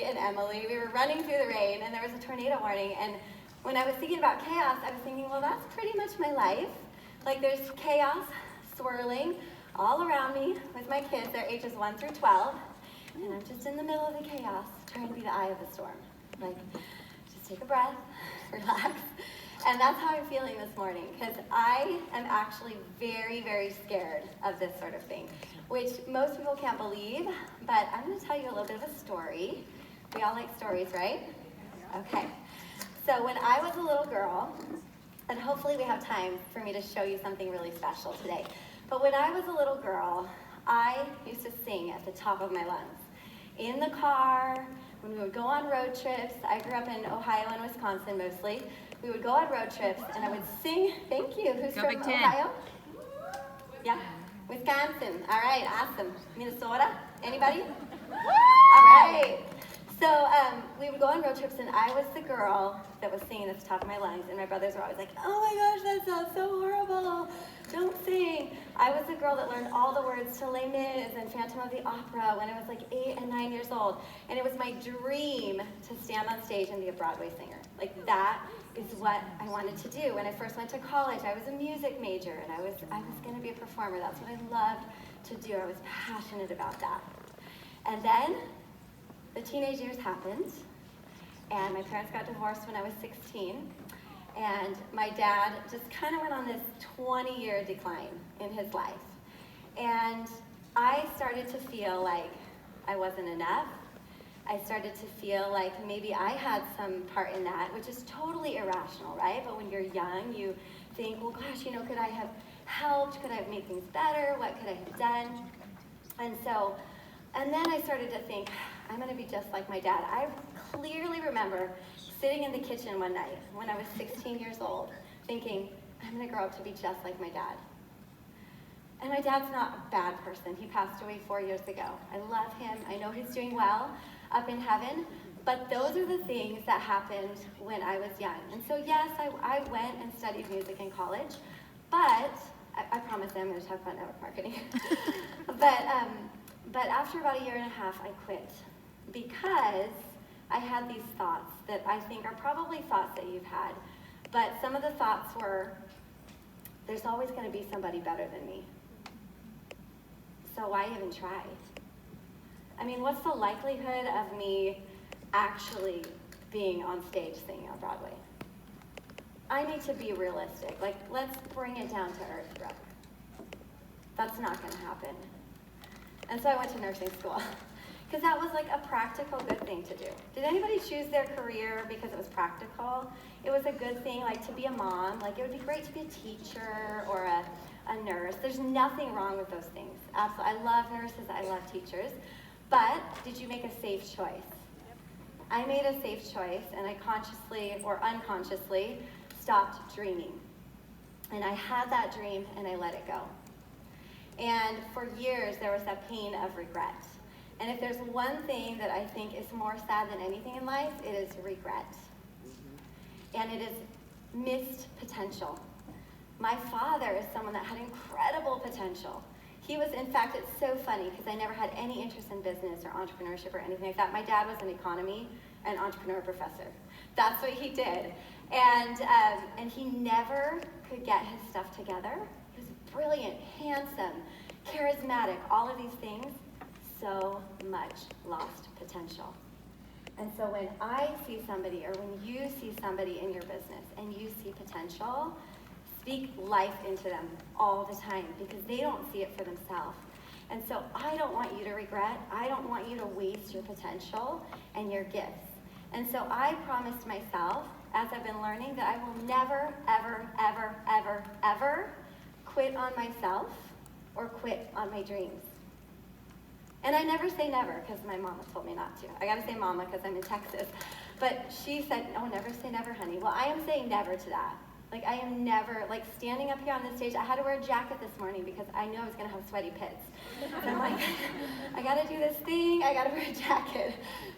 and Emily. We were running through the rain, and there was a tornado warning. And when I was thinking about chaos, I was thinking, well, that's pretty much my life. Like, there's chaos swirling all around me with my kids. They're ages 1 through 12. And I'm just in the middle of the chaos, trying to be the eye of the storm. Like, just take a breath, relax. And that's how I'm feeling this morning, because I am actually very, very scared of this sort of thing, which most people can't believe, but I'm going to tell you a little bit of a story. We all like stories, right? Okay. So when I was a little girl, and hopefully we have time for me to show you something really special today, but when I was a little girl, I used to sing at the top of my lungs. In the car, when we would go on road trips, I grew up in Ohio and Wisconsin mostly. We would go on road trips, and I would sing. Thank you. Who's from Ohio? Yeah, Wisconsin. All right, awesome. Minnesota? Anybody? All right. So we would go on road trips, and I was the girl that was singing at the top of my lungs, and my brothers were always like, oh my gosh, that sounds so horrible. Don't sing. I was the girl that learned all the words to Les Mis and Phantom of the Opera when I was like 8 and 9 years old. And it was my dream to stand on stage and be a Broadway singer. Like, that is what I wanted to do. When I first went to college, I was a music major, and I was going to be a performer. That's what I loved to do. I was passionate about that. And then the teenage years happened, and my parents got divorced when I was 16, and my dad just kind of went on this 20-year decline in his life. And I started to feel like I wasn't enough. I started to feel like maybe I had some part in that, which is totally irrational, right? But when you're young, you think, well, gosh, could I have helped? Could I have made things better? What could I have done? And then I started to think, I'm going to be just like my dad. I clearly remember sitting in the kitchen one night when I was 16 years old, thinking, I'm going to grow up to be just like my dad. And my dad's not a bad person. He passed away 4 years ago. I love him. I know he's doing well up in heaven. But those are the things that happened when I was young. And so yes, I went and studied music in college, but I promise I'm going to talk about network marketing. But after about 1.5 years, I quit because I had these thoughts that I think are probably thoughts that you've had. But some of the thoughts were, there's always going to be somebody better than me. So why even try? I mean, what's the likelihood of me actually being on stage singing on Broadway? I need to be realistic. Like, let's bring it down to earth, brother. That's not going to happen. And so I went to nursing school because that was like a practical good thing to do. Did anybody choose their career because it was practical? It was a good thing, like to be a mom. Like, it would be great to be a teacher or a nurse. There's nothing wrong with those things. Absolutely. I love nurses. I love teachers. But did you make a safe choice? I made a safe choice, and I consciously or unconsciously stopped dreaming. And I had that dream, and I let it go. And for years, there was that pain of regret. And if there's one thing that I think is more sad than anything in life, it is regret. And it is missed potential. My father is someone that had incredible potential. He was, in fact, it's so funny because I never had any interest in business or entrepreneurship or anything like that. My dad was an economy and entrepreneur professor. That's what he did. And he never could get his stuff together. He was brilliant, handsome, charismatic, all of these things. So much lost potential. And so when I see somebody, or when you see somebody in your business and you see potential, speak life into them all the time because they don't see it for themselves. And so I don't want you to regret. I don't want you to waste your potential and your gifts. And so I promised myself, as I've been learning, that I will never, ever, ever, ever, ever quit on myself or quit on my dreams. And I never say never because my mama told me not to. I gotta say mama because I'm in Texas. But she said, oh, never say never, honey. Well, I am saying never to that. Like, I am never, like, standing up here on this stage, I had to wear a jacket this morning because I knew I was gonna have sweaty pits. And I'm like, I gotta do this thing, I gotta wear a jacket.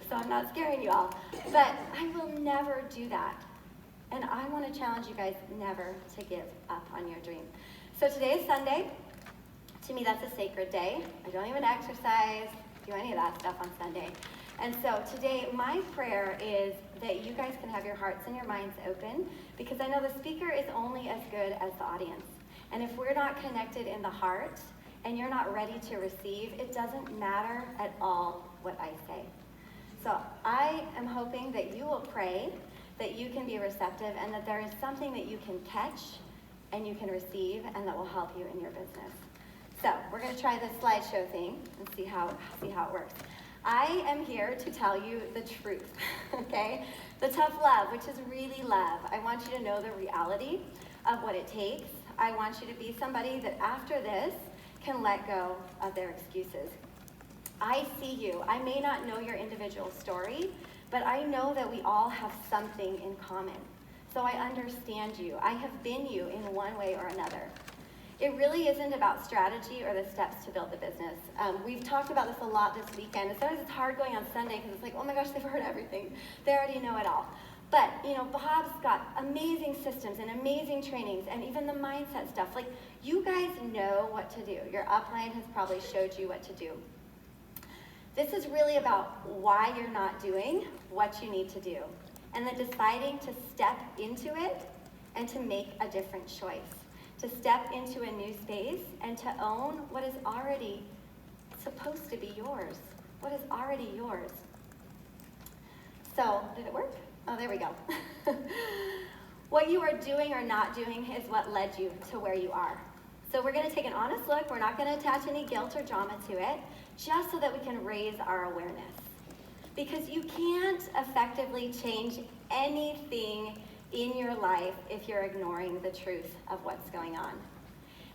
So I'm not scaring you all. But I will never do that. And I wanna challenge you guys never to give up on your dream. So today is Sunday. To me, that's a sacred day. I don't even exercise, do any of that stuff on Sunday. And so today, my prayer is that you guys can have your hearts and your minds open, because I know the speaker is only as good as the audience. And if we're not connected in the heart, and you're not ready to receive, it doesn't matter at all what I say. So I am hoping that you will pray, that you can be receptive, and that there is something that you can catch and you can receive, and that will help you in your business. So we're going to try this slideshow thing and see how it works. I am here to tell you the truth, okay? The tough love, which is really love. I want you to know the reality of what it takes. I want you to be somebody that after this can let go of their excuses. I see you. I may not know your individual story, but I know that we all have something in common. So I understand you. I have been you in one way or another. It really isn't about strategy or the steps to build the business. We've talked about this a lot this weekend. And sometimes it's hard going on Sunday because it's like, oh my gosh, they've heard everything. They already know it all. But, Bob's got amazing systems and amazing trainings and even the mindset stuff. Like, you guys know what to do. Your upline has probably showed you what to do. This is really about why you're not doing what you need to do, and then deciding to step into it and to make a different choice, to step into a new space and to own what is already supposed to be yours, what is already yours. So, did it work? Oh, there we go. What you are doing or not doing is what led you to where you are. So we're going to take an honest look. We're not going to attach any guilt or drama to it, just so that we can raise our awareness. Because you can't effectively change anything in your life if you're ignoring the truth of what's going on.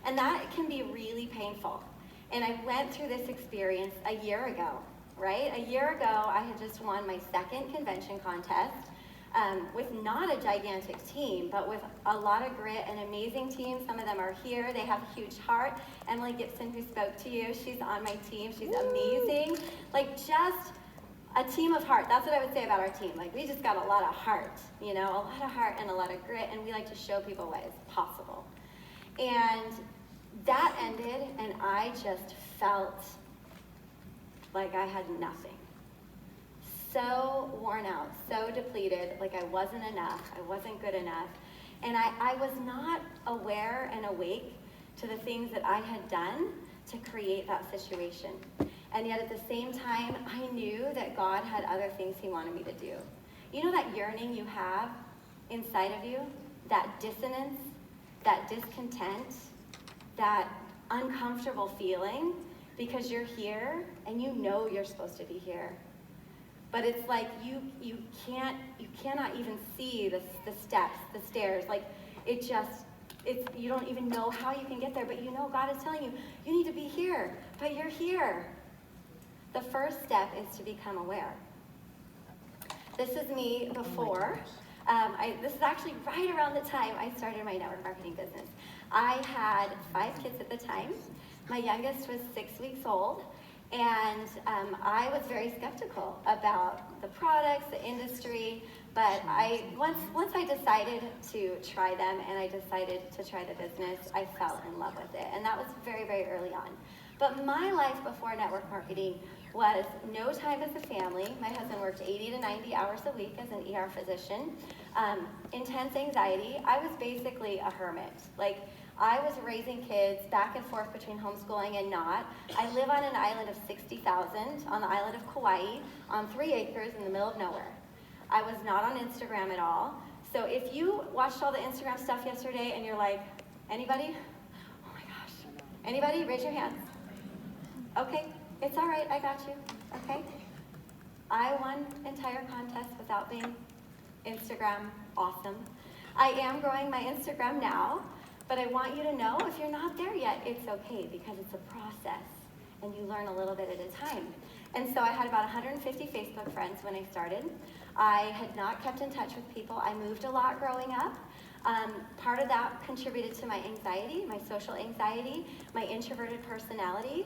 And that can be really painful. And I went through this experience a year ago, right? A year ago, I had just won my second convention contest with not a gigantic team, but with a lot of grit, an amazing team. Some of them are here. They have a huge heart. Emily Gibson, who spoke to you, she's on my team. She's amazing. Like, just a team of heart. That's what I would say about our team. Like, we just got a lot of heart, a lot of heart and a lot of grit, and we like to show people what is possible. And that ended, and I just felt like I had nothing. So worn out, so depleted, like I wasn't enough, I wasn't good enough. And I was not aware and awake to the things that I had done to create that situation. And yet at the same time, I knew that God had other things he wanted me to do. You know that yearning you have inside of you? That dissonance, that discontent, that uncomfortable feeling because you're here and you know you're supposed to be here. But it's like you cannot even see the steps, the stairs. Like, you don't even know how you can get there, but you know God is telling you, you need to be here, but you're here. The first step is to become aware. This is me before. This is actually right around the time I started my network marketing business. I had 5 kids at the time. My youngest was 6 weeks old. And I was very skeptical about the products, the industry, but once I decided to try them and I decided to try the business, I fell in love with it. And that was very, very early on. But my life before network marketing was no time as a family. My husband worked 80 to 90 hours a week as an ER physician. Intense anxiety. I was basically a hermit. Like, I was raising kids back and forth between homeschooling and not. I live on an island of 60,000 on the island of Kauai on 3 acres in the middle of nowhere. I was not on Instagram at all. So if you watched all the Instagram stuff yesterday and you're like, anybody? Oh my gosh. Anybody? Raise your hands. Okay, it's all right, I got you. Okay? I won entire contest without being Instagram awesome. I am growing my Instagram now. But I want you to know, if you're not there yet, it's okay, because it's a process, and you learn a little bit at a time. And so I had about 150 Facebook friends when I started. I had not kept in touch with people. I moved a lot growing up. Part of that contributed to my anxiety, my social anxiety, my introverted personality,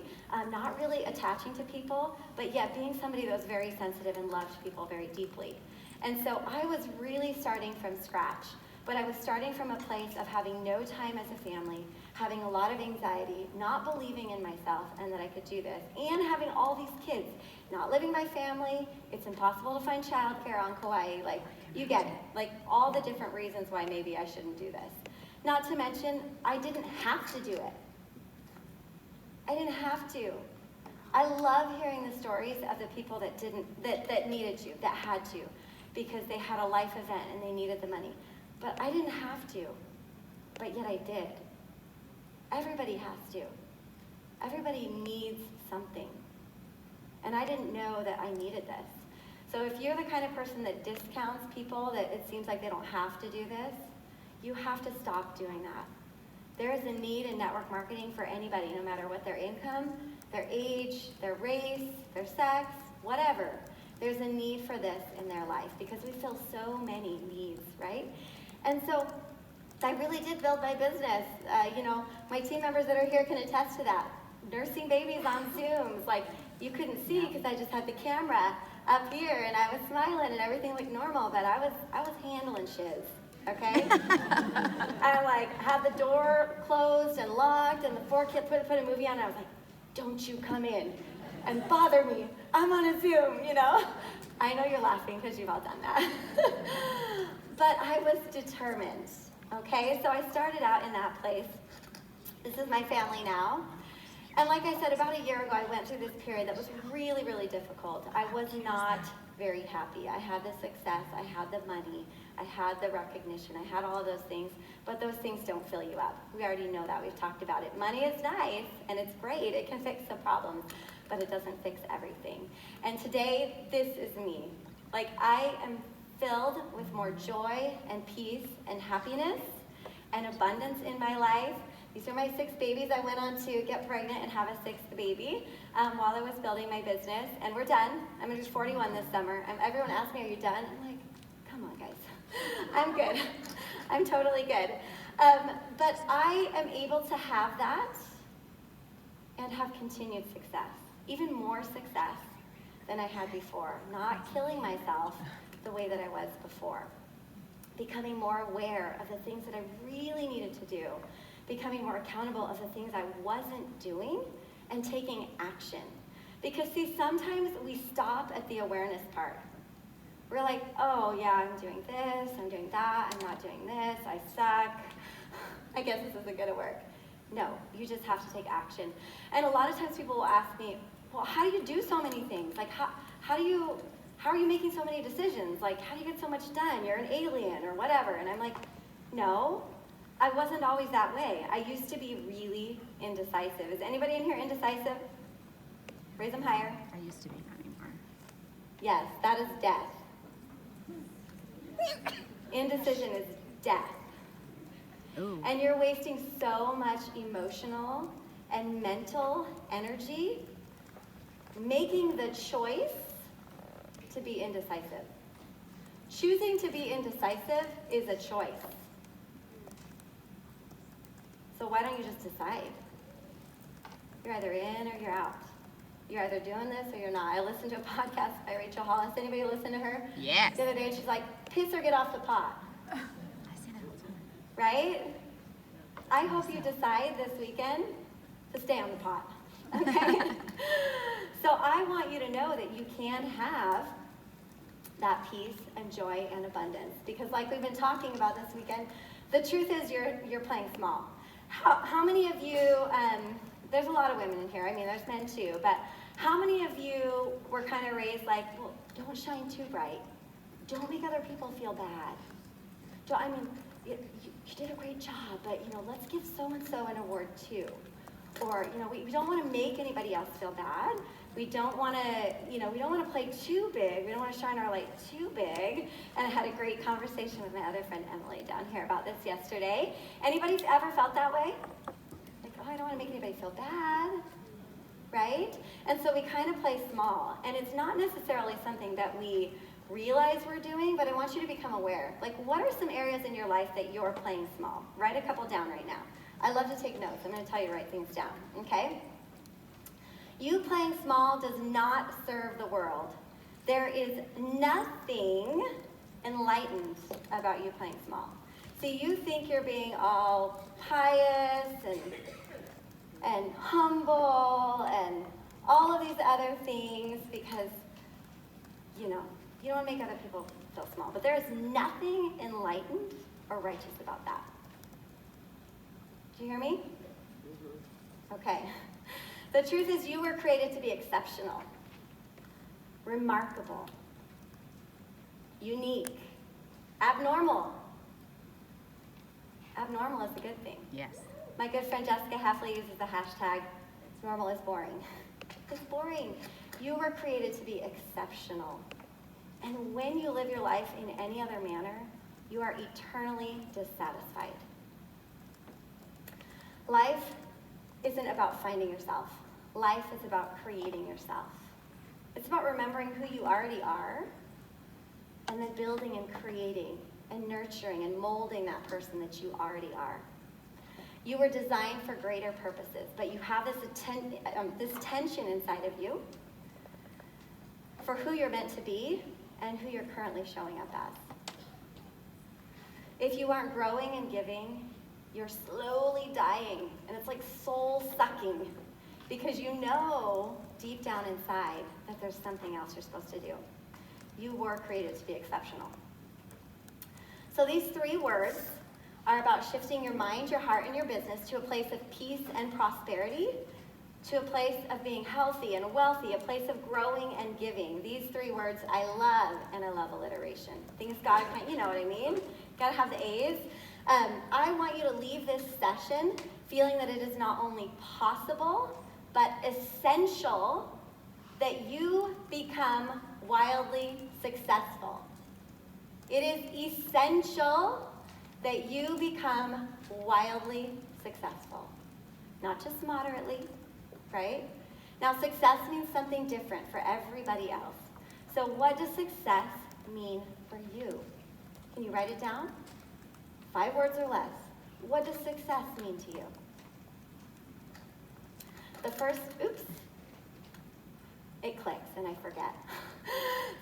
not really attaching to people, but yet being somebody that was very sensitive and loved people very deeply. And so I was really starting from scratch. But I was starting from a place of having no time as a family, having a lot of anxiety, not believing in myself and that I could do this, and having all these kids, not living my family. It's impossible to find childcare on Kauai. Like, you get it. Like, all the different reasons why maybe I shouldn't do this. Not to mention, I didn't have to do it. I didn't have to. I love hearing the stories of the people that needed to, that had to, because they had a life event and they needed the money. But I didn't have to, but yet I did. Everybody has to. Everybody needs something. And I didn't know that I needed this. So if you're the kind of person that discounts people, that it seems like they don't have to do this, you have to stop doing that. There is a need in network marketing for anybody, no matter what their income, their age, their race, their sex, whatever. There's a need for this in their life because we fill so many needs, right? And so I really did build my business. My team members that are here can attest to that. Nursing babies on Zooms, like you couldn't see because I just had the camera up here and I was smiling and everything looked normal, but I was handling shiz. Okay? I had the door closed and locked and the 4 kids put a movie on and I was like, don't you come in and bother me. I'm on a Zoom, I know you're laughing because you've all done that. But I was determined, okay? So I started out in that place. This is my family now. And like I said, about a year ago, I went through this period that was really, really difficult. I was not very happy. I had the success, I had the money, I had the recognition, I had all of those things, but those things don't fill you up. We already know that, we've talked about it. Money is nice, and it's great, it can fix the problems, but it doesn't fix everything. And today, this is me. Like, I am filled with more joy and peace and happiness and abundance in my life. These are my 6 babies. I went on to get pregnant and have a 6th baby while I was building my business, and we're done. I'm gonna be 41 this summer. Everyone asks me, are you done? I'm like, come on, guys. I'm good. I'm totally good. But I am able to have that and have continued success, even more success than I had before. Not killing myself the way that I was before. Becoming more aware of the things that I really needed to do. Becoming more accountable of the things I wasn't doing and taking action. Because see, sometimes we stop at the awareness part. We're like, oh yeah, I'm doing this, I'm doing that, I'm not doing this, I suck. I guess this isn't gonna work. No, you just have to take action. And a lot of times people will ask me, well, how do you do so many things? Like, how are you making so many decisions? Like, how do you get so much done? You're an alien or whatever. And I'm like, no, I wasn't always that way. I used to be really indecisive. Is anybody in here indecisive? Raise them higher. I used to be, not anymore. Yes, that is death. Indecision is death. Ooh. And you're wasting so much emotional and mental energy making the choice to be indecisive. Choosing to be indecisive is a choice. So why don't you just decide? You're either in or you're out. You're either doing this or you're not. I listened to a podcast by Rachel Hollis. Anybody listen to her? Yes. The other day, she's like, piss or get off the pot. I say that all the time. Right? I hope you decide this weekend to stay on the pot. Okay? So I want you to know that you can have that peace and joy and abundance. Because like we've been talking about this weekend, the truth is you're playing small. How many of you, there's a lot of women in here, I mean there's men too, but how many of you were kind of raised like, well, don't shine too bright. Don't make other people feel bad. You did a great job, but let's give so-and-so an award too. Or, we don't want to make anybody else feel bad. We don't want to play too big. We don't want to shine our light too big. And I had a great conversation with my other friend Emily down here about this yesterday. Anybody's ever felt that way? Like, oh, I don't want to make anybody feel bad, right? And so we kind of play small. And it's not necessarily something that we realize we're doing, but I want you to become aware. Like, what are some areas in your life that you're playing small? Write a couple down right now. I love to take notes. I'm going to tell you to write things down, okay? You playing small does not serve the world. There is nothing enlightened about you playing small. See, you think you're being all pious and humble and all of these other things because, you know, you don't want to make other people feel small. But there is nothing enlightened or righteous about that. Do you hear me? Okay. The truth is you were created to be exceptional, remarkable, unique, abnormal. Abnormal is a good thing. Yes. My good friend Jessica Heffley uses the hashtag, normal is boring. It's boring. You were created to be exceptional. And when you live your life in any other manner, you are eternally dissatisfied. Life isn't about finding yourself. Life is about creating yourself. It's about remembering who you already are and then building and creating and nurturing and molding that person that you already are. You were designed for greater purposes, but you have this tension inside of you for who you're meant to be and who you're currently showing up as. If you aren't growing and giving, you're slowly dying, and it's like soul-sucking because you know deep down inside that there's something else you're supposed to do. You were created to be exceptional. So these 3 words are about shifting your mind, your heart, and your business to a place of peace and prosperity, to a place of being healthy and wealthy, a place of growing and giving. These 3 words I love, and I love alliteration. Things God, you know what I mean? Gotta have the A's. I want you to leave this session feeling that it is not only possible, but essential that you become wildly successful. It is essential that you become wildly successful, not just moderately, right? Now, success means something different for everybody else. So what does success mean for you? Can you write it down? 5 words or less. What does success mean to you? The first, it clicks and I forget.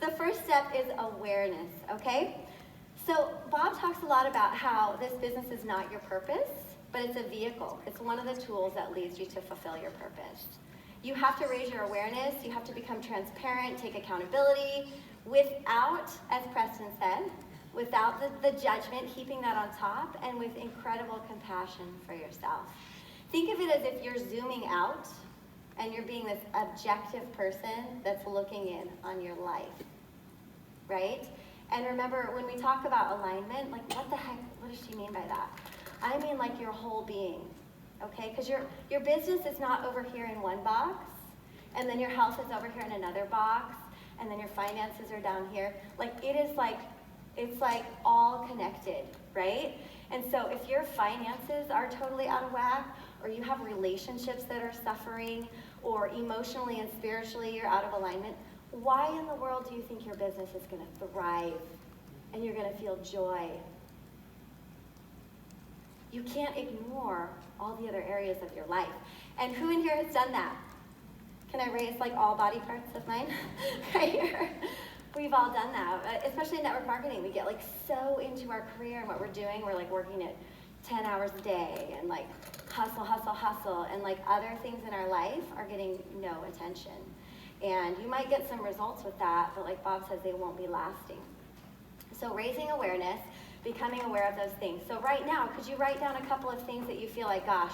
The first step is awareness, okay? So Bob talks a lot about how this business is not your purpose, but it's a vehicle. It's one of the tools that leads you to fulfill your purpose. You have to raise your awareness. You have to become transparent, take accountability without, as Preston said, without the judgment, keeping that on top, and with incredible compassion for yourself. Think of it as if you're zooming out and you're being this objective person that's looking in on your life, right? And remember, when we talk about alignment, like what the heck, what does she mean by that? I mean like your whole being, okay? Because your business is not over here in one box, and then your health is over here in another box, and then your finances are down here. Like it is like, it's like all connected, right? And so if your finances are totally out of whack, or you have relationships that are suffering, or emotionally and spiritually you're out of alignment, why in the world do you think your business is going to thrive and you're going to feel joy? You can't ignore all the other areas of your life. And who in here has done that? Can I raise like all body parts of mine? Right here. We've all done that, especially in network marketing. We get like so into our career and what we're doing. We're like working at 10 hours a day and like hustle, hustle, hustle. And like other things in our life are getting no attention. And you might get some results with that, but like Bob says, they won't be lasting. So raising awareness, becoming aware of those things. So right now, could you write down a couple of things that you feel like, gosh,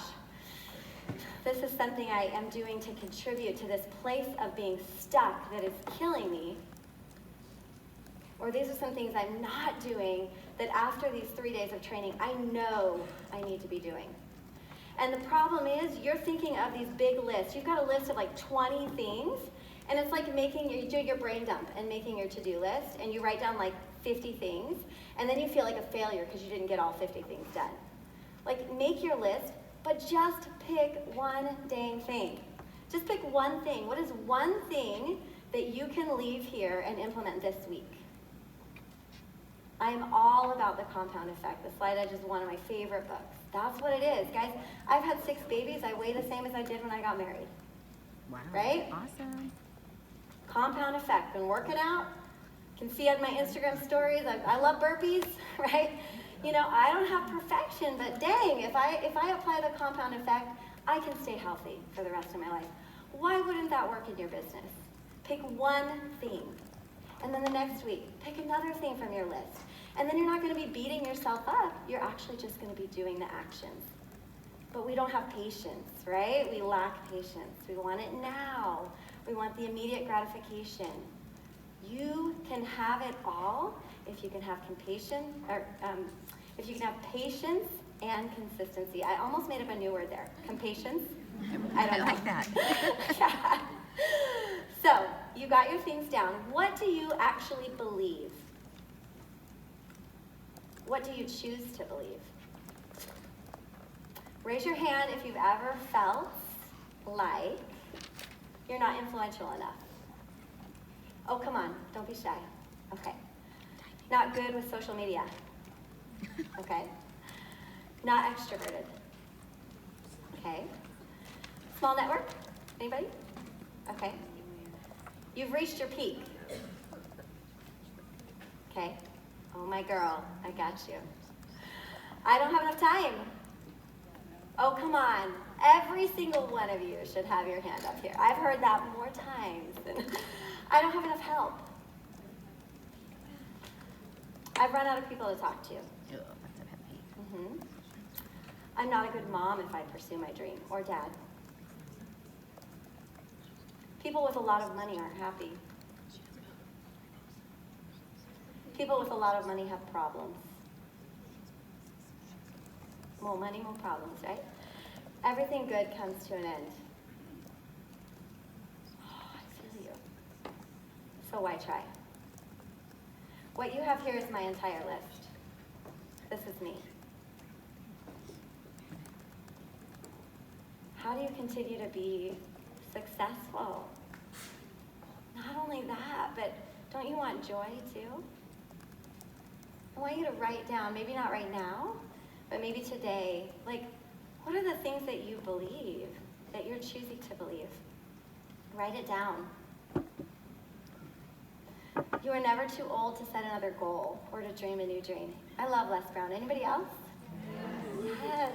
this is something I am doing to contribute to this place of being stuck that is killing me? Or these are some things I'm not doing that after these 3 days of training, I know I need to be doing. And the problem is, you're thinking of these big lists. You've got a list of like 20 things, and it's like you do your brain dump and making your to-do list, and you write down like 50 things, and then you feel like a failure because you didn't get all 50 things done. Like, make your list, but just pick one dang thing. Just pick one thing. What is one thing that you can leave here and implement this week? I am all about the compound effect. The Slide Edge is one of my favorite books. That's what it is, guys. I've had 6 babies. I weigh the same as I did when I got married. Wow. Right? Awesome. Compound effect. Been working out. You can see on my Instagram stories, I love burpees, right? I don't have perfection, but dang, if I apply the compound effect, I can stay healthy for the rest of my life. Why wouldn't that work in your business? Pick one thing. And then the next week, pick another thing from your list. And then you're not going to be beating yourself up. You're actually just going to be doing the actions. But we don't have patience, right? We lack patience. We want it now. We want the immediate gratification. You can have it all if you can have if you can have patience and consistency. I almost made up a new word there. Compatience. I like that. Yeah. So, you got your things down. What do you actually believe? What do you choose to believe? Raise your hand if you've ever felt like you're not influential enough. Oh, come on, don't be shy. Okay. Not good with social media. Okay. Not extroverted. Okay. Small network? Anybody? Okay. You've reached your peak. Okay. Oh, my girl, I got you. I don't have enough time. Oh, come on. Every single one of you should have your hand up here. I've heard that more times than I don't have enough help. I've run out of people to talk to. Ugh, that's a pet peeve. I'm not a good mom if I pursue my dream, or dad. People with a lot of money aren't happy. People with a lot of money have problems. More money, more problems, right? Everything good comes to an end. Oh, I feel you. So why try? What you have here is my entire list. This is me. How do you continue to be successful? Not only that, but don't you want joy too? I want you to write down, maybe not right now, but maybe today, like, what are the things that you believe, that you're choosing to believe? Write it down. You are never too old to set another goal or to dream a new dream. I love Les Brown. Anybody else? Yes.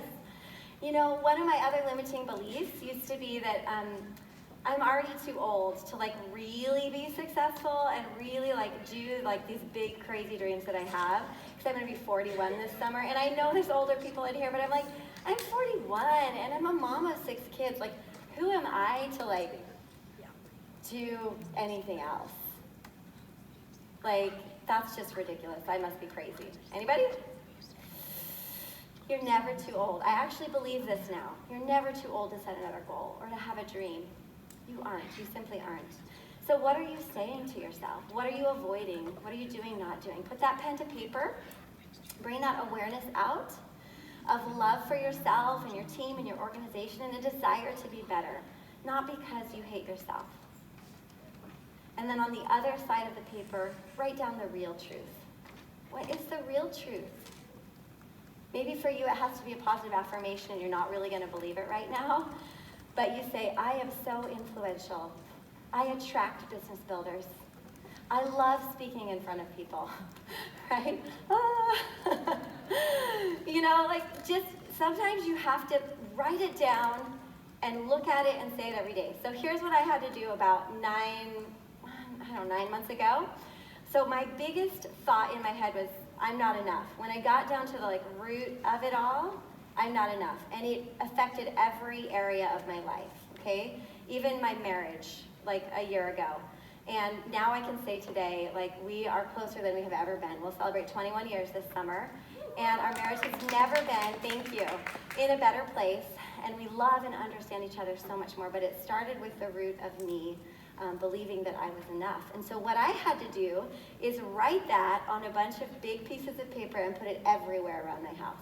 One of my other limiting beliefs used to be that I'm already too old to really be successful and really do these big crazy dreams that I have, because I'm going to be 41 this summer. And I know there's older people in here, but I'm 41 and I'm a mom of 6 kids. Who am I to do anything else? That's just ridiculous. I must be crazy. Anybody? You're never too old. I actually believe this now. You're never too old to set another goal or to have a dream. You aren't. You simply aren't. So what are you saying to yourself? What are you avoiding? What are you doing, not doing? Put that pen to paper. Bring that awareness out of love for yourself and your team and your organization and a desire to be better, not because you hate yourself. And then on the other side of the paper, write down the real truth. What is the real truth? Maybe for you it has to be a positive affirmation and you're not really going to believe it right now, but you say, I am so influential. I attract business builders. I love speaking in front of people, right? Just sometimes you have to write it down and look at it and say it every day. So here's what I had to do about 9 months ago. So my biggest thought in my head was, I'm not enough. When I got down to the root of it all, I'm not enough. And it affected every area of my life, okay? Even my marriage, a year ago. And now I can say today, we are closer than we have ever been. We'll celebrate 21 years this summer. And our marriage has never been, thank you, in a better place. And we love and understand each other so much more. But it started with the root of me believing that I was enough. And so what I had to do is write that on a bunch of big pieces of paper and put it everywhere around my house.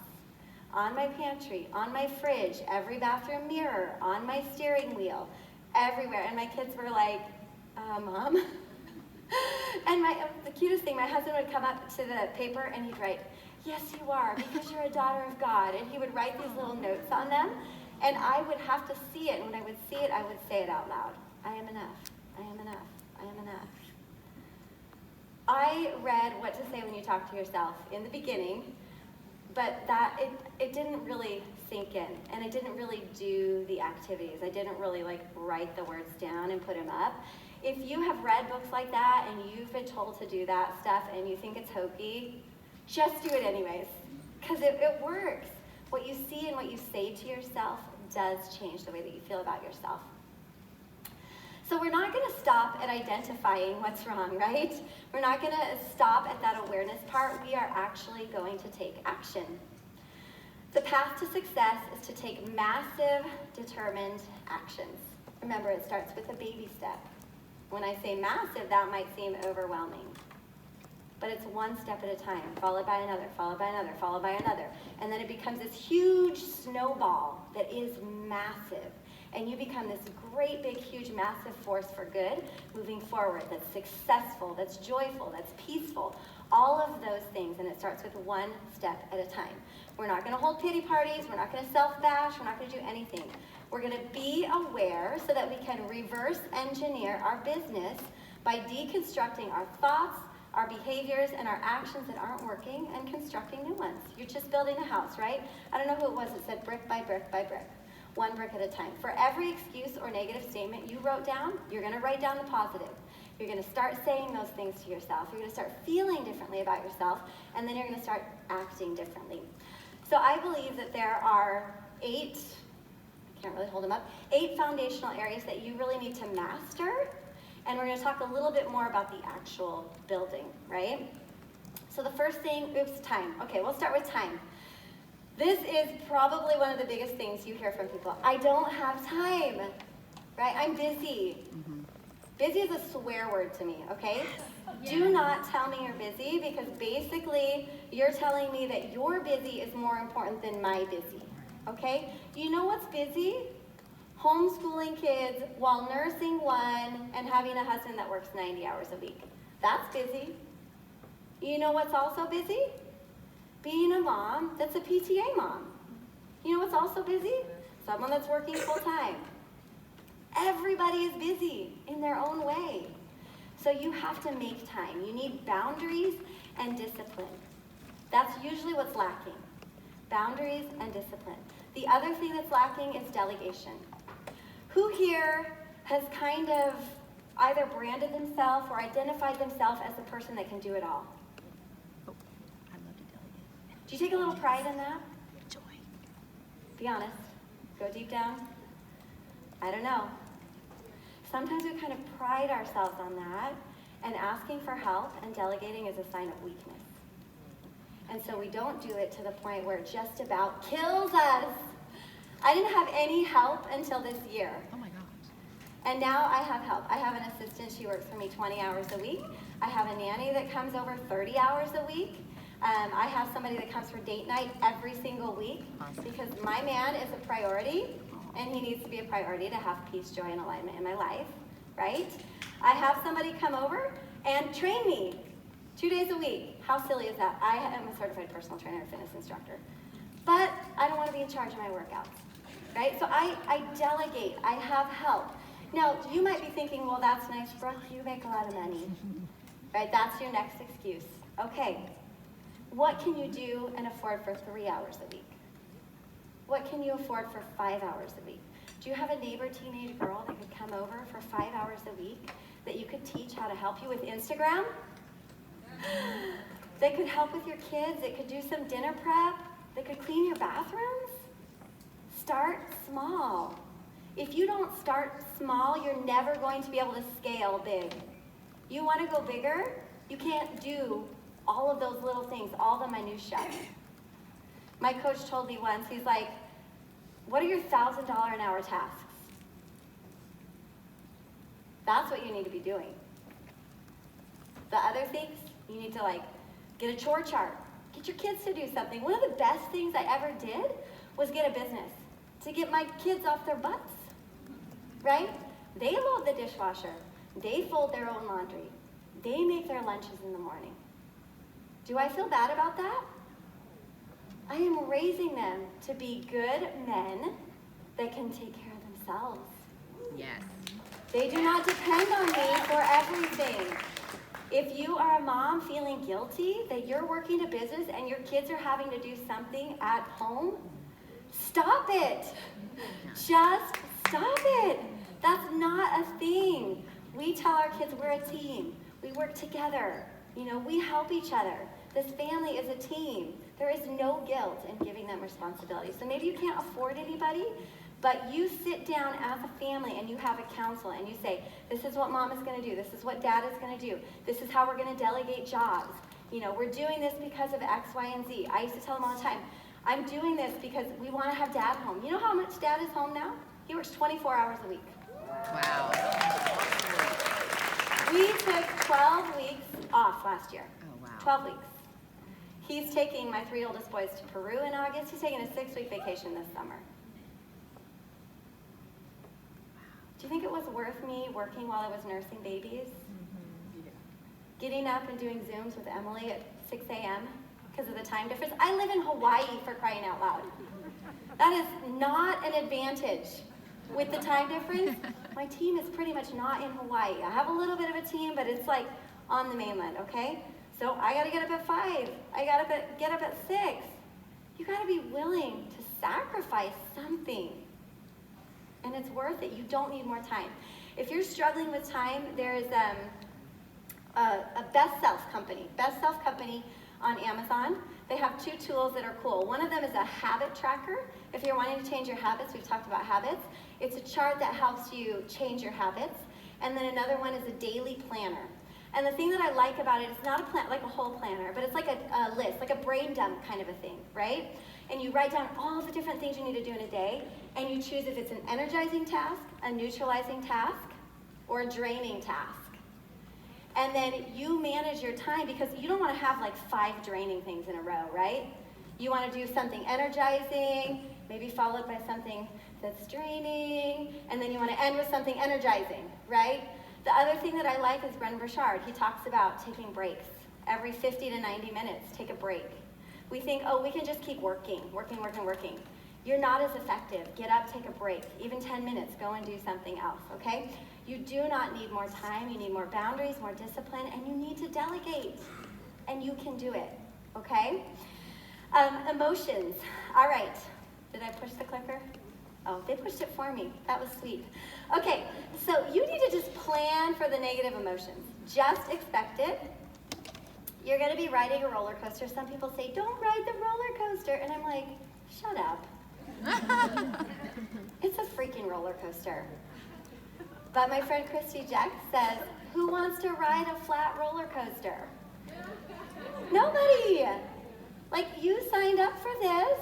On my pantry, on my fridge, every bathroom mirror, on my steering wheel, everywhere. And my kids were like, Mom? And the cutest thing, my husband would come up to the paper and he'd write, yes, you are, because you're a daughter of God. And he would write these little notes on them. And I would have to see it. And when I would see it, I would say it out loud. I am enough. I am enough. I am enough. I read What to Say When You Talk to Yourself in the beginning, but it didn't really sink in, and I didn't really do the activities. I didn't really write the words down and put them up. If you have read books like that and you've been told to do that stuff and you think it's hokey, just do it anyways, because it works. What you see and what you say to yourself does change the way that you feel about yourself. So we're not going to stop at identifying what's wrong, right? We're not going to stop at that awareness part. We are actually going to take action. The path to success is to take massive, determined actions. Remember, it starts with a baby step. When I say massive, that might seem overwhelming. But it's one step at a time, followed by another, followed by another, followed by another. And then it becomes this huge snowball that is massive. And you become this great, big, huge, massive force for good moving forward, that's successful, that's joyful, that's peaceful, all of those things. And it starts with one step at a time. We're not going to hold pity parties. We're not going to self-bash. We're not going to do anything. We're going to be aware so that we can reverse engineer our business by deconstructing our thoughts, our behaviors, and our actions that aren't working and constructing new ones. You're just building a house, right? I don't know who it was that said brick by brick by brick. One brick at a time. For every excuse or negative statement you wrote down, you're going to write down the positive. You're going to start saying those things to yourself. You're going to start feeling differently about yourself, and then you're going to start acting differently. So I believe that there are 8 foundational areas that you really need to master, and we're going to talk a little bit more about the actual building, right? So the first thing, time. Okay, we'll start with time. This is probably one of the biggest things you hear from people. I don't have time, right? I'm busy. Mm-hmm. Busy is a swear word to me, okay? Yeah. Do not tell me you're busy, because basically you're telling me that your busy is more important than my busy, okay? You know what's busy? Homeschooling kids while nursing one and having a husband that works 90 hours a week. That's busy. You know what's also busy? Being a mom that's a PTA mom. You know what's also busy? Someone that's working full time. Everybody is busy in their own way. So you have to make time. You need boundaries and discipline. That's usually what's lacking. Boundaries and discipline. The other thing that's lacking is delegation. Who here has kind of either branded themselves or identified themselves as the person that can do it all? Do you take a little pride in that? Joy. Be honest. Go deep down. I don't know. Sometimes we kind of pride ourselves on that, and asking for help and delegating is a sign of weakness. And so we don't do it to the point where it just about kills us. I didn't have any help until this year. Oh my gosh. And now I have help. I have an assistant. She works for me 20 hours a week. I have a nanny that comes over 30 hours a week. I have somebody that comes for date night every single week, because my man is a priority, and he needs to be a priority to have peace, joy, and alignment in my life, right? I have somebody come over and train me 2 days a week. How silly is that? I am a certified personal trainer and fitness instructor, but I don't want to be in charge of my workouts, right? So I delegate. I have help. Now, you might be thinking, well, that's nice, Brooke. You make a lot of money, right? That's your next excuse. Okay. What can you do and afford for 3 hours a week? What can you afford for 5 hours a week? Do you have a neighbor teenage girl that could come over for 5 hours a week that you could teach how to help you with Instagram? They could help with your kids. They could do some dinner prep. They could clean your bathrooms. Start small. If you don't start small, you're never going to be able to scale big. You want to go bigger? You can't do all of those little things, all the minutiae. My coach told me once, he's like, what are your $1,000 an hour tasks? That's what you need to be doing. The other things, you need to get a chore chart. Get your kids to do something. One of the best things I ever did was get a business, to get my kids off their butts, right? They load the dishwasher. They fold their own laundry. They make their lunches in the morning. Do I feel bad about that? I am raising them to be good men that can take care of themselves. Yes. They do not depend on me for everything. If you are a mom feeling guilty that you're working a business and your kids are having to do something at home, stop it. Just stop it. That's not a thing. We tell our kids we're a team. We work together. We help each other. This family is a team. There is no guilt in giving them responsibility. So maybe you can't afford anybody, but you sit down as a family and you have a council and you say, this is what mom is going to do. This is what dad is going to do. This is how we're going to delegate jobs. We're doing this because of X, Y, and Z. I used to tell them all the time, I'm doing this because we want to have dad home. You know how much dad is home now? He works 24 hours a week. Wow. We took 12 weeks off last year. Oh, wow. 12 weeks. He's taking my 3 oldest boys to Peru in August. He's taking a 6-week vacation this summer. Do you think it was worth me working while I was nursing babies? Yeah. Getting up and doing Zooms with Emily at 6 a.m. because of the time difference? I live in Hawaii, for crying out loud. That is not an advantage. With the time difference, my team is pretty much not in Hawaii. I have a little bit of a team, but it's like on the mainland, okay? So I gotta get up at 5. I gotta get up at 6. You gotta be willing to sacrifice something. And it's worth it. You don't need more time. If you're struggling with time, there's a Best Self company. Best Self company on Amazon. They have 2 tools that are cool. One of them is a habit tracker. If you're wanting to change your habits, we've talked about habits. It's a chart that helps you change your habits. And then another one is a daily planner. And the thing that I like about it, it's not a plan, like a whole planner, but it's like a list, like a brain dump kind of a thing, right? And you write down all the different things you need to do in a day, and you choose if it's an energizing task, a neutralizing task, or a draining task. And then you manage your time because you don't want to have like 5 draining things in a row, right? You want to do something energizing, maybe followed by something that's draining, and then you want to end with something energizing, right? The other thing that I like is Brendan Burchard. He talks about taking breaks. Every 50 to 90 minutes, take a break. We think, oh, we can just keep working. You're not as effective. Get up, take a break. Even 10 minutes, go and do something else, okay? You do not need more time. You need more boundaries, more discipline, and you need to delegate. And you can do it, okay? Emotions. All right. Did I push the clicker? Oh, they pushed it for me. That was sweet. Okay, so you need to just plan for the negative emotions. Just expect it. You're going to be riding a roller coaster. Some people say, don't ride the roller coaster. And I'm like, shut up. It's a freaking roller coaster. But my friend Christy Jack says, who wants to ride a flat roller coaster? Nobody. Like, you signed up for this.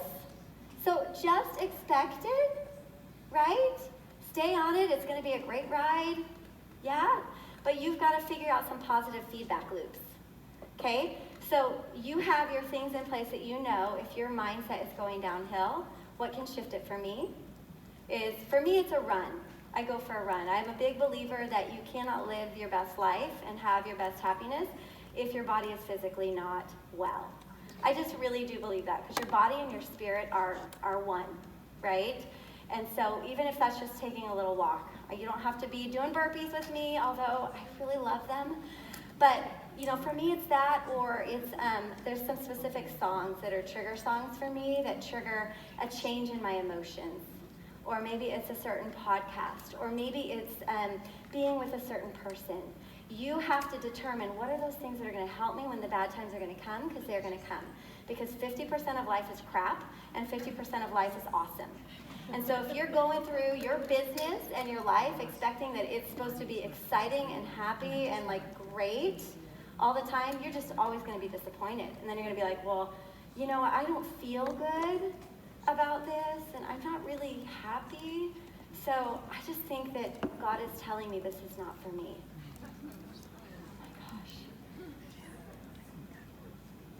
So just expect it, right? Stay on it. It's going to be a great ride. Yeah? But you've got to figure out some positive feedback loops. Okay? So you have your things in place that you know if your mindset is going downhill. What can shift it for me is, for me, it's a run. I go for a run. I'm a big believer that you cannot live your best life and have your best happiness if your body is physically not well. I just really do believe that, because your body and your spirit are one, right? And so even if that's just taking a little walk, you don't have to be doing burpees with me, although I really love them. But for me it's that, or it's there's some specific songs that are trigger songs for me that trigger a change in my emotions. Or maybe it's a certain podcast, or maybe it's being with a certain person. You have to determine what are those things that are going to help me when the bad times are going to come, because they're going to come. Because 50% of life is crap, and 50% of life is awesome. And so if you're going through your business and your life expecting that it's supposed to be exciting and happy and like great all the time, you're just always going to be disappointed. And then you're going to be like, well, I don't feel good about this, and I'm not really happy. So I just think that God is telling me this is not for me.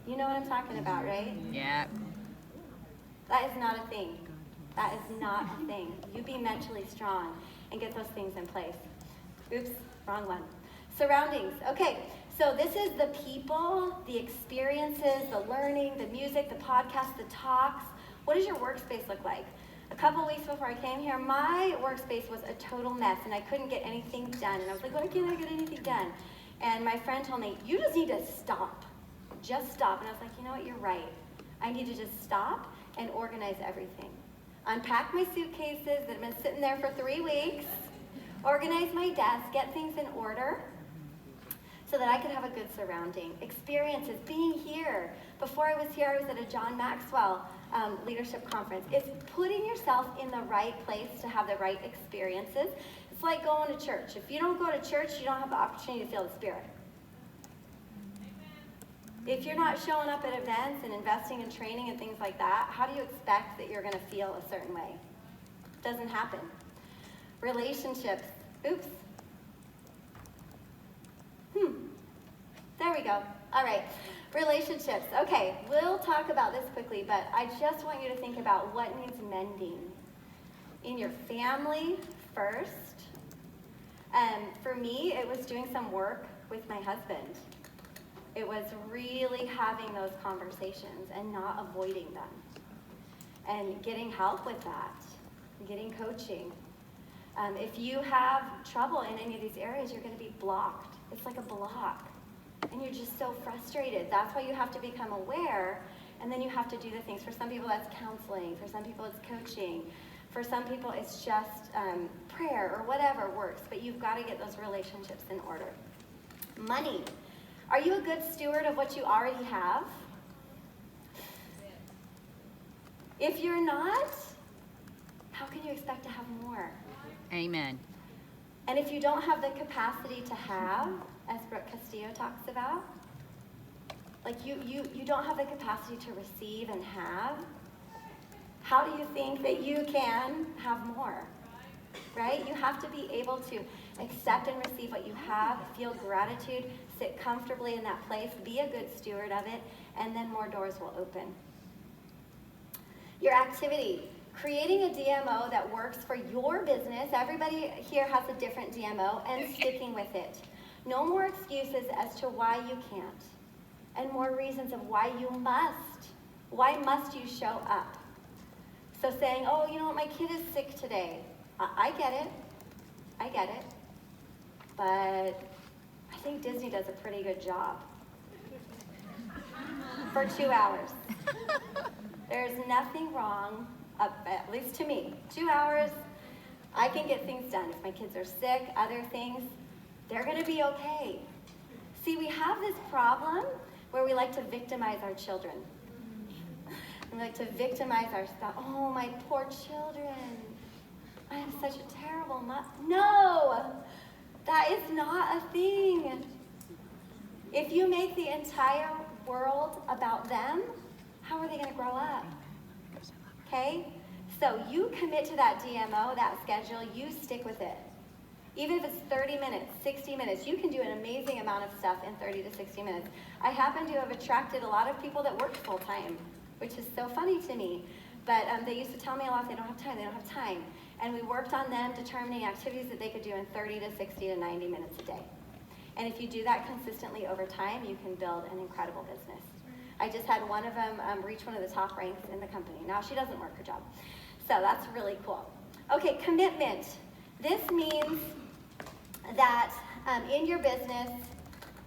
You know what I'm talking about, right? Yeah. That is not a thing. That is not a thing. You be mentally strong and get those things in place. Oops, wrong one. Surroundings. Okay, so this is the people, the experiences, the learning, the music, the podcasts, the talks. What does your workspace look like? A couple weeks before I came here, my workspace was a total mess, and I couldn't get anything done. And I was like, why can't I get anything done? And my friend told me, you just need to stop. Just stop. And I was like, you know what, you're right. I need to just stop and organize everything. Unpack my suitcases that have been sitting there for 3 weeks, organize my desk, get things in order so that I could have a good surrounding. Experiences, being here. Before I was here, I was at a John Maxwell leadership conference. It's putting yourself in the right place to have the right experiences. It's like going to church. If you don't go to church, you don't have the opportunity to feel the Spirit. If you're not showing up at events and investing in training and things like that, how do you expect that you're going to feel a certain way? It doesn't happen. Relationships. Oops. There we go. All right. Relationships. Okay, we'll talk about this quickly, but I just want you to think about what needs mending in your family first. For me, it was doing some work with my husband. It was really having those conversations and not avoiding them. And getting help with that, getting coaching. If you have trouble in any of these areas, you're going to be blocked. It's like a block. And you're just so frustrated. That's why you have to become aware, and then you have to do the things. For some people, that's counseling. For some people, it's coaching. For some people, it's just prayer or whatever works. But you've got to get those relationships in order. Money. Are you a good steward of what you already have? If you're not, how can you expect to have more? Amen. And if you don't have the capacity to have, as Brooke Castillo talks about, like you don't have the capacity to receive and have, how do you think that you can have more? Right? You have to be able to accept and receive what you have, feel gratitude, sit comfortably in that place, be a good steward of it, and then more doors will open. Your activity. Creating a DMO that works for your business. Everybody here has a different DMO, and sticking with it. No more excuses as to why you can't, and more reasons of why you must. Why must you show up? So saying, oh, you know what, my kid is sick today. I get it. I get it. But I think Disney does a pretty good job. For 2 hours. There's nothing wrong, at least to me. 2 hours, I can get things done. If my kids are sick, other things, they're going to be okay. See, we have this problem where we like to victimize our children. We like to victimize our spouse. Oh, my poor children. I am such a terrible mom. No! That is not a thing. If you make the entire world about them, how are they going to grow up? Okay? So you commit to that DMO, that schedule, you stick with it. Even if it's 30 minutes, 60 minutes, you can do an amazing amount of stuff in 30 to 60 minutes. I happen to have attracted a lot of people that work full-time, which is so funny to me. But they used to tell me a lot, they don't have time. And we worked on them determining activities that they could do in 30 to 60 to 90 minutes a day. And if you do that consistently over time, you can build an incredible business. I just had one of them reach one of the top ranks in the company. Now she doesn't work her job. So that's really cool. Okay, commitment. This means that in your business,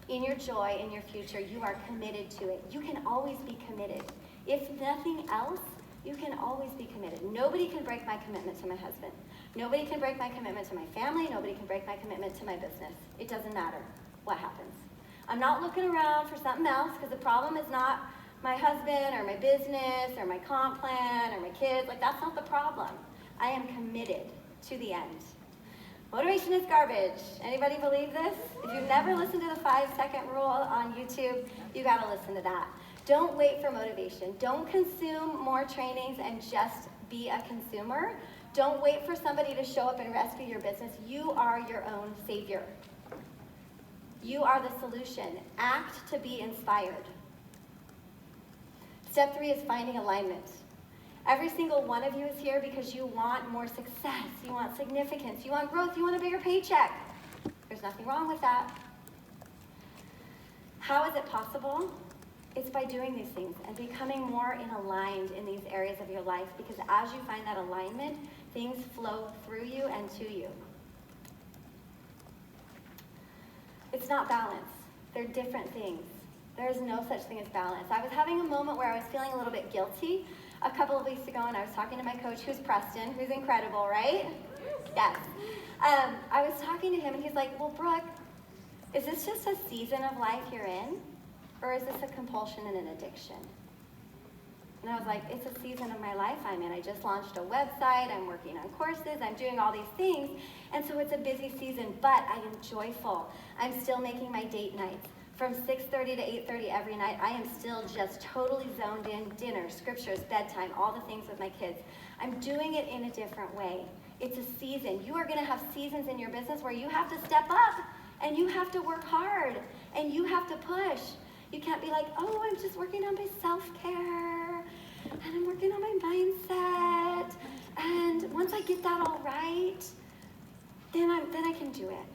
in your joy, in your future, you are committed to it. You can always be committed. If nothing else, you can always be committed. Nobody can break my commitment to my husband. Nobody can break my commitment to my family. Nobody can break my commitment to my business. It doesn't matter what happens. I'm not looking around for something else, because the problem is not my husband or my business or my comp plan or my kids. Like, that's not the problem. I am committed to the end. Motivation is garbage. Anybody believe this? If you've never listened to the 5-second rule on YouTube, you got to listen to that. Don't wait for motivation. Don't consume more trainings and just be a consumer. Don't wait for somebody to show up and rescue your business. You are your own savior. You are the solution. Act to be inspired. Step 3 is finding alignment. Every single one of you is here because you want more success, you want significance, you want growth, you want a bigger paycheck. There's nothing wrong with that. How is it possible? It's by doing these things and becoming more aligned in these areas of your life, because as you find that alignment, things flow through you and to you. It's not balance. They're different things. There is no such thing as balance. I was having a moment where I was feeling a little bit guilty a couple of weeks ago, and I was talking to my coach, who's Preston, who's incredible, right? Yes. I was talking to him, and he's like, well, Brooke, is this just a season of life you're in, or is this a compulsion and an addiction? And I was like, it's a season of my life I'm in. I just launched a website, I'm working on courses, I'm doing all these things, and so it's a busy season, but I am joyful. I'm still making my date nights. From 6:30 to 8:30 every night, I am still just totally zoned in, dinner, scriptures, bedtime, all the things with my kids. I'm doing it in a different way. It's a season. You are gonna have seasons in your business where you have to step up, and you have to work hard, and you have to push. You can't be like, oh, I'm just working on my self-care, and I'm working on my mindset, and once I get that all right, then I can do it.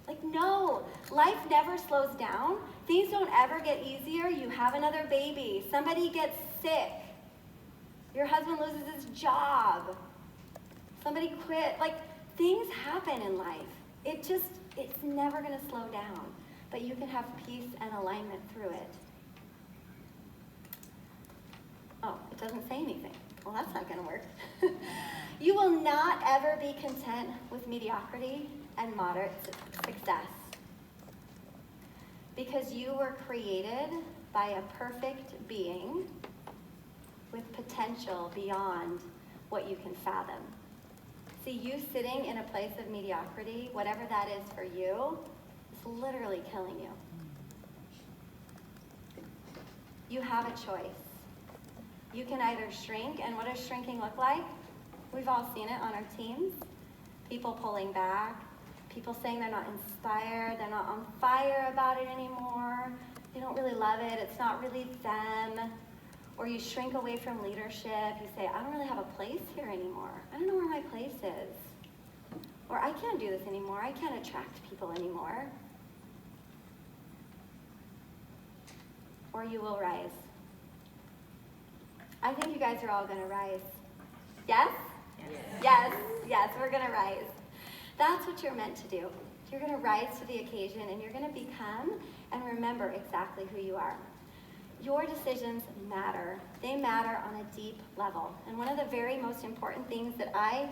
Like, no, life never slows down. Things don't ever get easier. You have another baby. Somebody gets sick. Your husband loses his job. Somebody quit. Like, things happen in life. It's never going to slow down. But you can have peace and alignment through it. Oh, it doesn't say anything. Well, that's not going to work. You will not ever be content with mediocrity and moderate success. Because you were created by a perfect being with potential beyond what you can fathom. See, you sitting in a place of mediocrity, whatever that is for you, is literally killing you. You have a choice. You can either shrink, and what does shrinking look like? We've all seen it on our teams. People pulling back, people saying they're not inspired, they're not on fire about it anymore, they don't really love it, it's not really them. Or you shrink away from leadership, you say, I don't really have a place here anymore. I don't know where my place is. Or I can't do this anymore, I can't attract people anymore. Or you will rise. I think you guys are all gonna rise. Yes? Yes, yes, we're gonna rise. That's what you're meant to do. You're gonna rise to the occasion, and you're gonna become and remember exactly who you are. Your decisions matter. They matter on a deep level. And one of the very most important things that I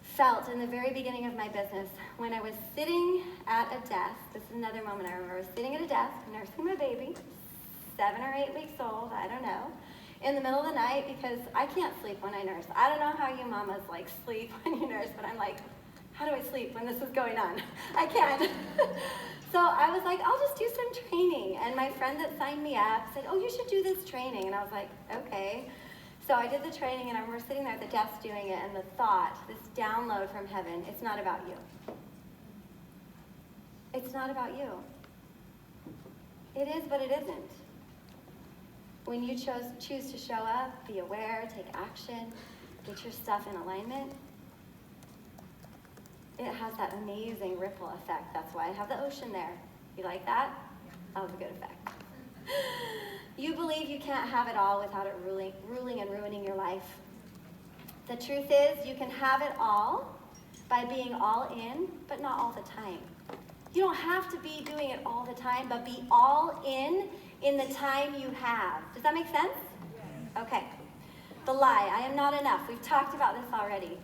felt in the very beginning of my business, when I was sitting at a desk, this is another moment I remember, I was sitting at a desk, nursing my baby, 7 or 8 weeks old, I don't know, in the middle of the night, because I can't sleep when I nurse. I don't know how you mamas like sleep when you nurse, but I'm like, how do I sleep when this is going on? I can't. So I was like, I'll just do some training. And my friend that signed me up said, oh, you should do this training. And I was like, okay. So I did the training, and I remember sitting there at the desk doing it, and the thought, this download from heaven, it's not about you. It's not about you. It is, but it isn't. When you choose to show up, be aware, take action, get your stuff in alignment, it has that amazing ripple effect. That's why I have the ocean there. You like that? That was a good effect. You believe you can't have it all without it ruling and ruining your life. The truth is, you can have it all by being all in, but not all the time. You don't have to be doing it all the time, but be all in the time you have. Does that make sense? Okay. The lie, I am not enough. We've talked about this already.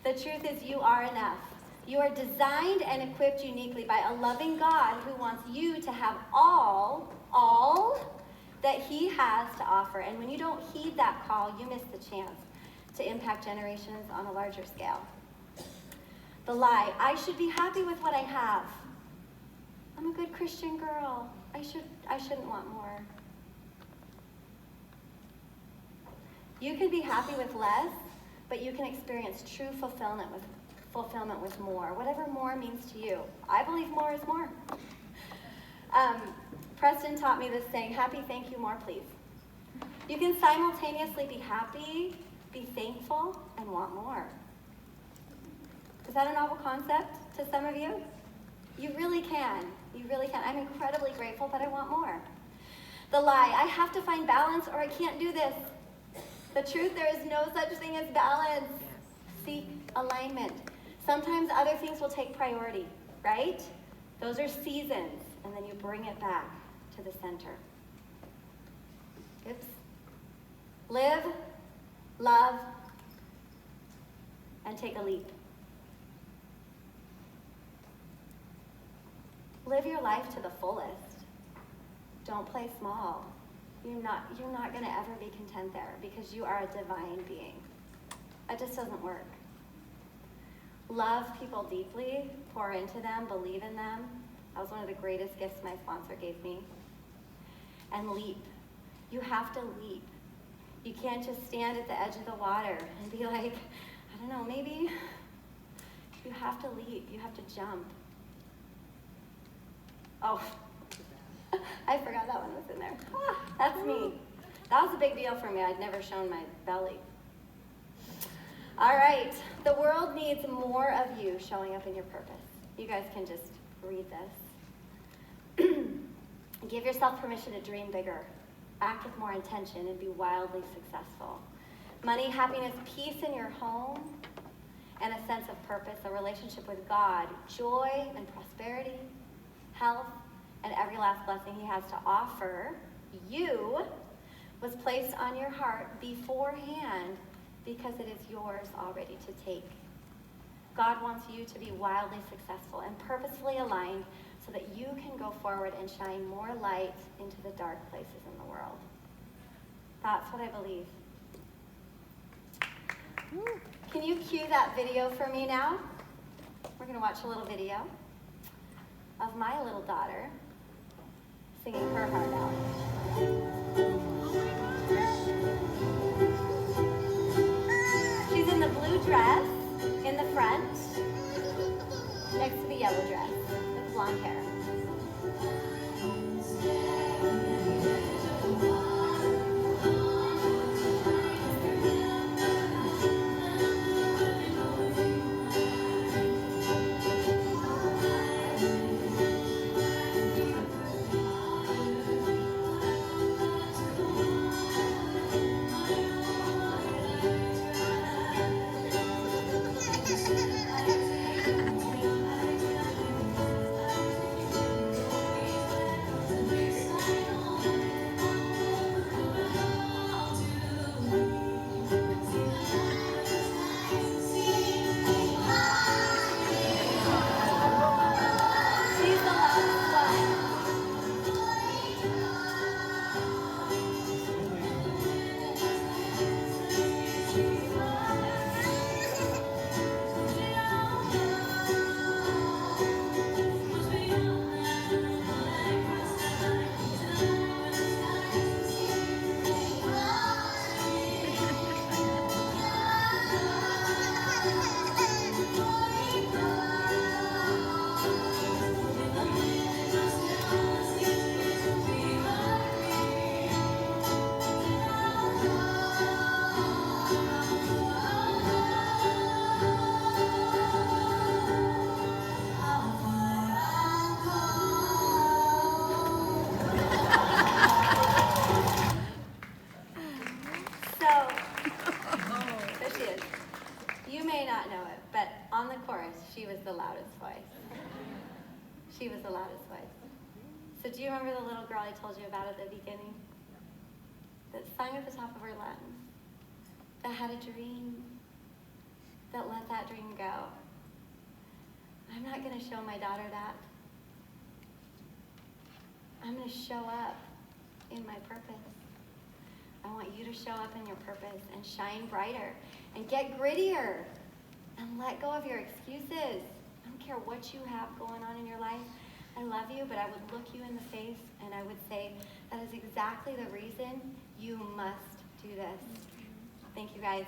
The truth is, you are enough. You are designed and equipped uniquely by a loving God who wants you to have all that He has to offer. And when you don't heed that call, you miss the chance to impact generations on a larger scale. The lie, I should be happy with what I have. I'm a good Christian girl. I shouldn't want more. You can be happy with less, but you can experience true fulfillment with more, whatever more means to you. I believe more is more. Preston taught me this saying, happy, thank you, more, please. You can simultaneously be happy, be thankful, and want more. Is that a novel concept to some of you? You really can. You really can. I'm incredibly grateful, but I want more. The lie, I have to find balance or I can't do this. The truth, there is no such thing as balance. Seek alignment. Sometimes other things will take priority, right? Those are seasons, and then you bring it back to the center. Oops. Live, love, and take a leap. Live your life to the fullest. Don't play small. You're not going to ever be content there because you are a divine being. That just doesn't work. Love people deeply, pour into them, believe in them. That was one of the greatest gifts my sponsor gave me. And leap. You have to leap. You can't just stand at the edge of the water and be like, I don't know, maybe. You have to leap. You have to jump. Oh, I forgot that one was in there. That's me. That was a big deal for me. I'd never shown my belly. All right. The world needs more of you showing up in your purpose. You guys can just read this. Give yourself permission to dream bigger. Act with more intention and be wildly successful. Money, happiness, peace in your home, and a sense of purpose, a relationship with God, joy and prosperity, health, and every last blessing he has to offer you was placed on your heart beforehand because it is yours already to take. God wants you to be wildly successful and purposefully aligned so that you can go forward and shine more light into the dark places in the world. That's what I believe. Can you cue that video for me now? We're going to watch a little video of my little daughter singing her heart out. She's in the blue dress in the front, next to the yellow dress with blonde hair. She was the loudest voice. She was the loudest voice. So do you remember the little girl I told you about at the beginning? That sung at the top of her lungs, that had a dream, that let that dream go. I'm not going to show my daughter that. I'm going to show up in my purpose. I want you to show up in your purpose and shine brighter and get grittier and let go of your excuses. I don't care what you have going on in your life. I love you, but I would look you in the face and I would say, that is exactly the reason you must do this. Thank you, guys.